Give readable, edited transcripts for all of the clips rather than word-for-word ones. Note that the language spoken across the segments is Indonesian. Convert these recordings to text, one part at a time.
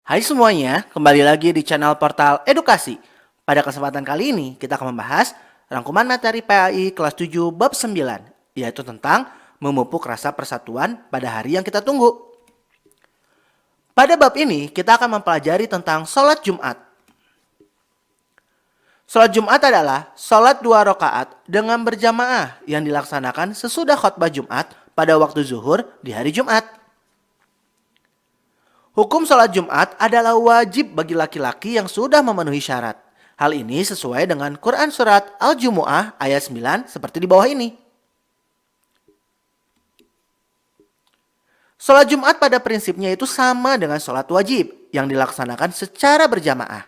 Hai semuanya, kembali lagi di channel Portal Edukasi. Pada kesempatan kali ini, kita akan membahas rangkuman materi PAI kelas 7 bab 9, yaitu tentang memupuk rasa persatuan pada hari yang kita tunggu. Pada bab ini, kita akan mempelajari tentang sholat Jumat. Sholat Jumat adalah sholat 2 rakaat dengan berjamaah yang dilaksanakan sesudah khutbah Jumat pada waktu zuhur di hari Jumat. Hukum sholat Jumat adalah wajib bagi laki-laki yang sudah memenuhi syarat. Hal ini sesuai dengan Quran Surat Al-Jumu'ah ayat 9 seperti di bawah ini. Sholat Jumat pada prinsipnya itu sama dengan sholat wajib yang dilaksanakan secara berjamaah.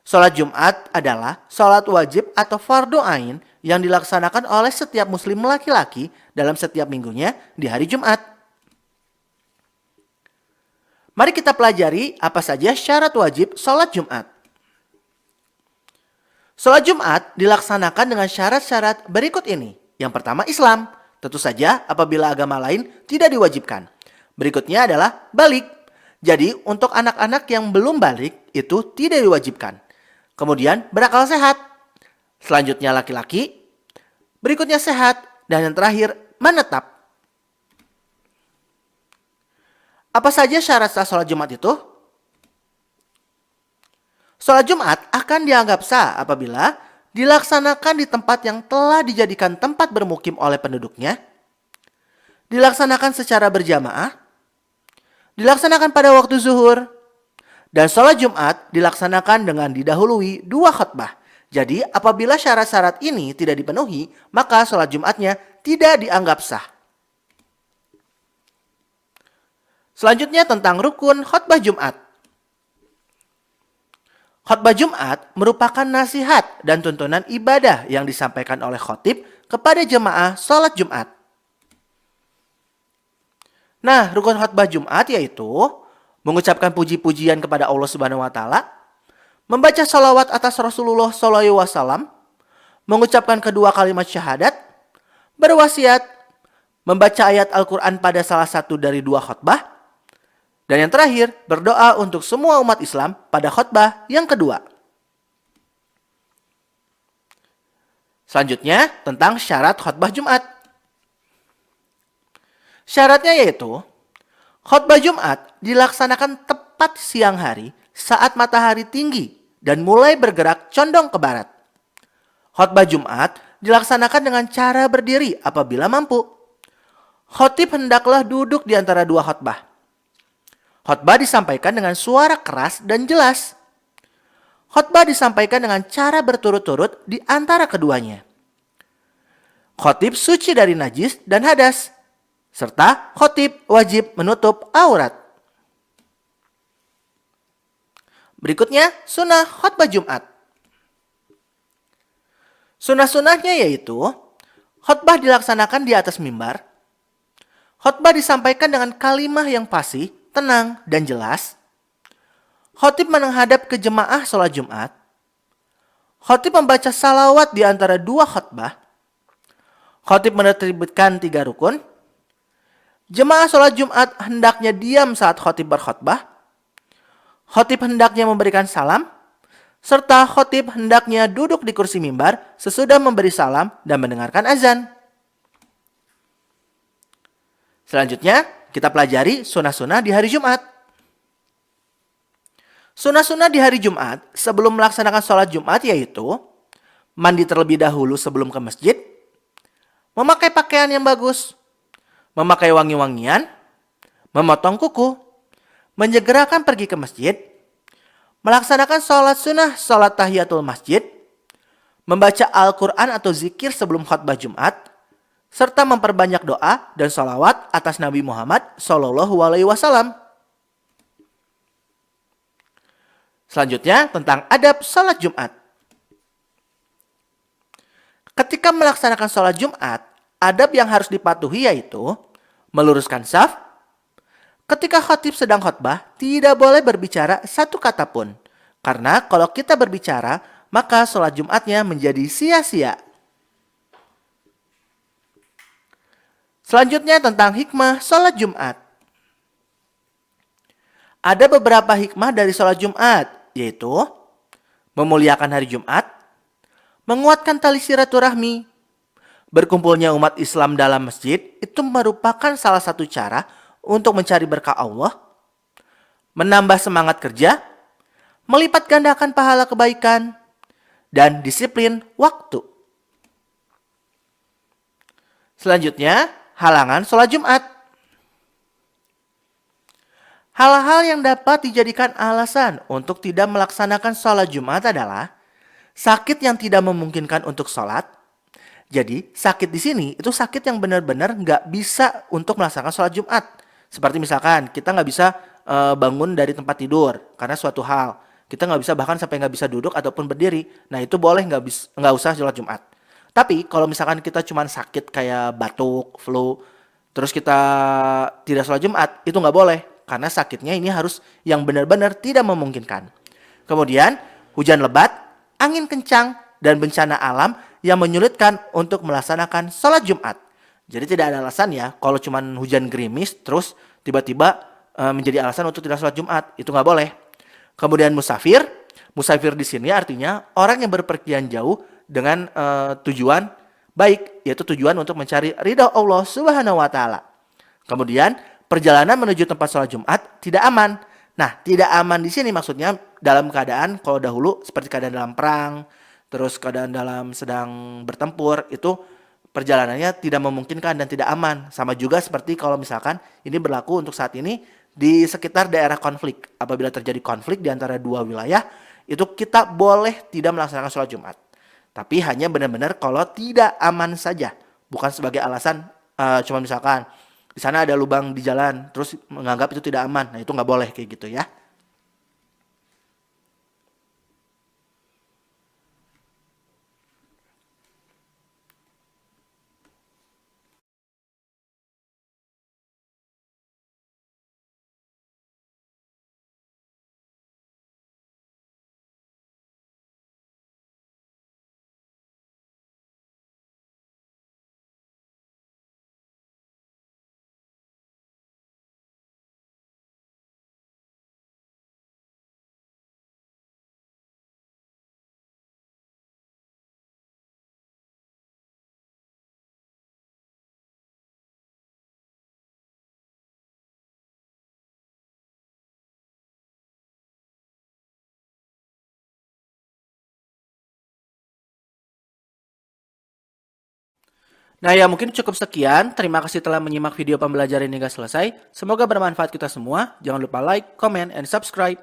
Sholat Jumat adalah sholat wajib atau fardu ain yang dilaksanakan oleh setiap muslim laki-laki dalam setiap minggunya di hari Jumat. Mari kita pelajari apa saja syarat wajib sholat Jumat. Sholat Jumat dilaksanakan dengan syarat-syarat berikut ini. Yang pertama Islam, tentu saja apabila agama lain tidak diwajibkan. Berikutnya adalah balik. Jadi untuk anak-anak yang belum balik itu tidak diwajibkan. Kemudian berakal sehat. Selanjutnya laki-laki. Berikutnya sehat. Dan yang terakhir menetap. Apa saja syarat sah sholat Jumat itu? Sholat Jumat akan dianggap sah apabila dilaksanakan di tempat yang telah dijadikan tempat bermukim oleh penduduknya, dilaksanakan secara berjamaah, dilaksanakan pada waktu zuhur, dan sholat Jumat dilaksanakan dengan didahului 2 khutbah. Jadi apabila syarat-syarat ini tidak dipenuhi, maka sholat Jumatnya tidak dianggap sah. Selanjutnya tentang rukun khutbah Jumat. Khutbah Jumat merupakan nasihat dan tuntunan ibadah yang disampaikan oleh khotib kepada jemaah sholat Jumat. Nah, rukun khutbah Jumat yaitu mengucapkan puji-pujian kepada Allah Subhanahu wa taala, membaca sholawat atas Rasulullah SAW, mengucapkan kedua kalimat syahadat, berwasiat, membaca ayat Al-Quran pada salah satu dari 2 khutbah, dan yang terakhir, berdoa untuk semua umat Islam pada khutbah yang kedua. Selanjutnya, tentang syarat khutbah Jumat. Syaratnya yaitu, khutbah Jumat dilaksanakan tepat siang hari saat matahari tinggi dan mulai bergerak condong ke barat. Khutbah Jumat dilaksanakan dengan cara berdiri apabila mampu. Khotib hendaklah duduk di antara 2 khutbah. Khutbah disampaikan dengan suara keras dan jelas. Khutbah disampaikan dengan cara berturut-turut di antara keduanya. Khotib suci dari najis dan hadas. Serta khotib wajib menutup aurat. Berikutnya, sunnah khutbah Jumat. Sunnah-sunnahnya yaitu, khutbah dilaksanakan di atas mimbar. Khutbah disampaikan dengan kalimah yang fasih, tenang, dan jelas. Khotib menghadap ke jemaah sholat Jumat. Khotib membaca salawat di antara 2 khutbah. Khotib menertibkan 3 rukun. Jemaah sholat Jumat hendaknya diam saat khotib berkhutbah. Khotib hendaknya memberikan salam. Serta khotib hendaknya duduk di kursi mimbar sesudah memberi salam dan mendengarkan azan. Selanjutnya, kita pelajari sunnah-sunnah di hari Jumat. Sunnah-sunnah di hari Jumat sebelum melaksanakan sholat Jumat yaitu mandi terlebih dahulu sebelum ke masjid, memakai pakaian yang bagus, memakai wangi-wangian, memotong kuku, menyegerakan pergi ke masjid, melaksanakan sholat sunnah sholat tahiyatul masjid, membaca Al-Quran atau zikir sebelum khutbah Jumat, serta memperbanyak doa dan sholawat atas Nabi Muhammad SAW. Selanjutnya tentang adab sholat Jumat. Ketika melaksanakan sholat Jumat, adab yang harus dipatuhi yaitu meluruskan saf. Ketika khatib sedang khutbah, tidak boleh berbicara satu kata pun. Karena kalau kita berbicara, maka sholat Jumatnya menjadi sia-sia. Selanjutnya tentang hikmah sholat Jumat. Ada beberapa hikmah dari sholat Jumat, yaitu memuliakan hari Jumat, menguatkan tali silaturahmi, berkumpulnya umat Islam dalam masjid itu merupakan salah satu cara untuk mencari berkah Allah, menambah semangat kerja, melipat gandakan pahala kebaikan, dan disiplin waktu. Selanjutnya, halangan sholat Jumat. Hal-hal yang dapat dijadikan alasan untuk tidak melaksanakan sholat Jumat adalah sakit yang tidak memungkinkan untuk sholat. Jadi, sakit di sini itu sakit yang benar-benar nggak bisa untuk melaksanakan sholat Jumat. Seperti misalkan kita nggak bisa bangun dari tempat tidur karena suatu hal. Kita nggak bisa bahkan sampai nggak bisa duduk ataupun berdiri. Nah itu boleh nggak usah sholat Jumat. Tapi kalau misalkan kita cuma sakit kayak batuk, flu, terus kita tidak sholat Jumat, itu nggak boleh. Karena sakitnya ini harus yang benar-benar tidak memungkinkan. Kemudian hujan lebat, angin kencang, dan bencana alam yang menyulitkan untuk melaksanakan sholat Jumat. Jadi tidak ada alasan ya kalau cuma hujan gerimis terus tiba-tiba menjadi alasan untuk tidak sholat Jumat. Itu nggak boleh. Kemudian musafir. Musafir di sini artinya orang yang berpergian jauh dengan tujuan baik, yaitu tujuan untuk mencari ridha Allah Subhanahu wa taala. Kemudian perjalanan menuju tempat sholat Jumat tidak aman. Nah, tidak aman di sini maksudnya dalam keadaan kalau dahulu seperti keadaan dalam perang, terus keadaan dalam sedang bertempur, itu perjalanannya tidak memungkinkan dan tidak aman. Sama juga seperti kalau misalkan ini berlaku untuk saat ini di sekitar daerah konflik. Apabila terjadi konflik di antara dua wilayah, itu kita boleh tidak melaksanakan sholat Jumat. Tapi hanya benar-benar kalau tidak aman saja. Bukan sebagai alasan cuma misalkan di sana ada lubang di jalan, terus menganggap itu tidak aman. Nah itu nggak boleh kayak gitu ya. Nah ya mungkin cukup sekian. Terima kasih telah menyimak video pembelajaran hingga selesai. Semoga bermanfaat kita semua. Jangan lupa like, comment, and subscribe.